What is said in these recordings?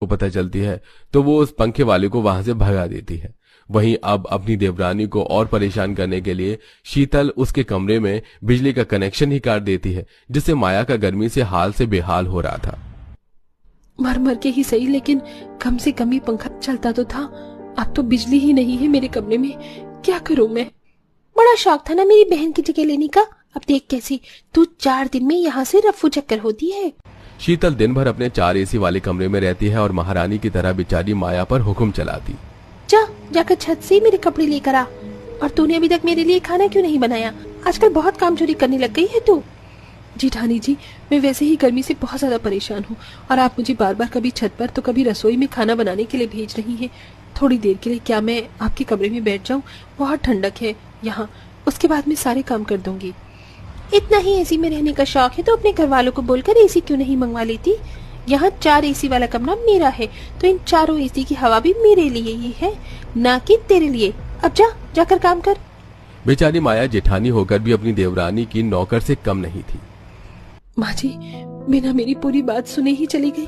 को पता चलती है तो वो उस पंखे वाले को वहां से भगा देती है। वहीं अब अपनी देवरानी को और परेशान करने के लिए शीतल उसके कमरे में बिजली का कनेक्शन ही काट देती है, जिससे माया का गर्मी से हाल से बेहाल हो रहा था। मर मर के ही सही, लेकिन कम से कम ही पंखा चलता तो था। अब तो बिजली ही नहीं है मेरे कमरे में, क्या करूं मैं। बड़ा शौक था ना मेरी बहन की जगह लेने का, अब देख कैसी तू 4 दिन में यहाँ से रफू चक्कर होती है। शीतल दिन भर अपने 4 एसी वाले कमरे में रहती है और महारानी की तरह बेचारी माया पर हुक्म चलाती। जाकर छत से मेरे कपड़े लेकर आ। और तूने अभी तक मेरे लिए खाना क्यों नहीं बनाया? आजकल बहुत काम चोरी करने लग गई है तू। जेठानी जी, मैं वैसे ही गर्मी से बहुत ज्यादा परेशान हूँ और आप मुझे बार बार कभी छत पर तो कभी रसोई में खाना बनाने के लिए भेज रही हैं। थोड़ी देर के लिए क्या मैं आपके कमरे में बैठ जाऊँ? बहुत ठंडक है यहाँ, उसके बाद मैं सारे काम कर दूंगी। इतना ही एसी में रहने का शौक है तो अपने घर वालों को बोलकर एसी क्यों नहीं मंगवा लेती? यहाँ 4 एसी वाला कमरा मेरा है, तो इन 4 एसी की हवा भी मेरे लिए ही है, ना कि तेरे लिए। अब जाकर काम कर। बेचारी माया जेठानी होकर भी अपनी देवरानी की नौकर से कम नहीं थी। माँ जी बिना मेरी पूरी बात सुने ही चली गई।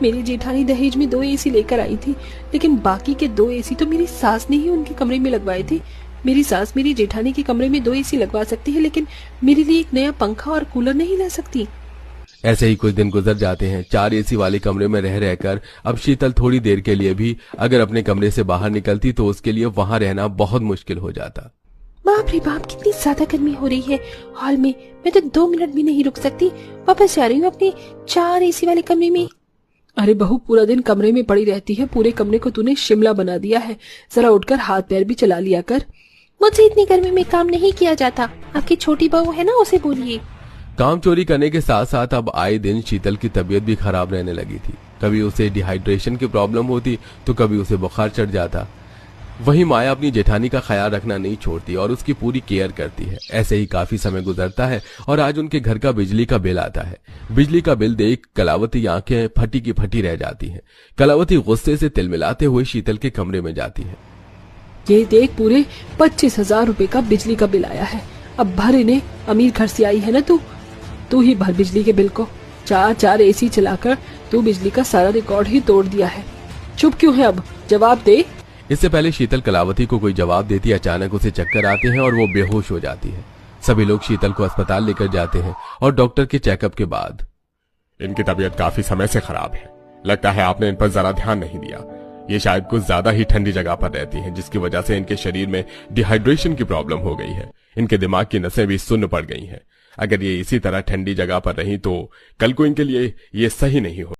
मेरी जेठानी दहेज में 2 एसी लेकर आई थी, लेकिन बाकी के 2 एसी तो मेरी सास ने ही उनके कमरे में लगवाए थे। मेरी सास मेरी जेठानी के कमरे में 2 एसी लगवा सकती है, लेकिन मेरे लिए एक नया पंखा और कूलर नहीं ला सकती। ऐसे ही कुछ दिन गुजर जाते हैं। 4 एसी वाले कमरे में रह रहकर अब शीतल थोड़ी देर के लिए भी अगर अपने कमरे से बाहर निकलती तो उसके लिए वहां रहना बहुत मुश्किल हो जाता। बाप रे बाप, कितनी ज्यादा गर्मी हो रही है हॉल में। मैं तो 2 मिनट भी नहीं रुक सकती। वापस जा रही हूँ अपने 4 एसी वाले कमरे में। अरे बहू, पूरा दिन कमरे में पड़ी रहती है, पूरे कमरे को तूने शिमला बना दिया है। जरा उठकर हाथ पैर भी चला लिया कर। मुझसे इतनी गर्मी में काम नहीं किया जाता। आपकी छोटी बहू है ना, उसे बोलिए। काम चोरी करने के साथ साथ अब आए दिन शीतल की तबीयत भी खराब रहने लगी थी। कभी उसे डिहाइड्रेशन की प्रॉब्लम होती तो कभी उसे बुखार चढ़ जाता। वहीं माया अपनी जेठानी का ख्याल रखना नहीं छोड़ती और उसकी पूरी केयर करती है। ऐसे ही काफी समय गुजरता है और आज उनके घर का बिजली का बिल आता है। बिजली का बिल देख कलावती आंखें फटी की फटी रह जाती हैं। कलावती गुस्से से तिलमिलाते हुए शीतल के कमरे में जाती है। ये देख, पूरे 25,000 रुपए का बिजली का बिल आया है। अब भर इन्हें, अमीर घर से आई है ना तू ही भर बिजली के बिल को। 4 एसी चलाकर तू बिजली का सारा रिकॉर्ड ही तोड़ दिया है। चुप क्यों है? अब जवाब दे। इससे पहले शीतल कलावती को कोई जवाब देती अचानक उसे चक्कर आते हैं और वो बेहोश हो जाती है। सभी लोग शीतल को अस्पताल लेकर जाते हैं और डॉक्टर के चेकअप के बाद इनकी तबीयत काफी समय से खराब है। लगता है आपने इन पर जरा ध्यान नहीं दिया। ये शायद कुछ ज्यादा ही ठंडी जगह पर रहती हैं, जिसकी वजह से इनके शरीर में डिहाइड्रेशन की प्रॉब्लम हो गई है। इनके दिमाग की नसें भी सुन्न पड़ गई हैं। अगर ये इसी तरह ठंडी जगह पर रही तो कल को इनके लिए ये सही नहीं हो।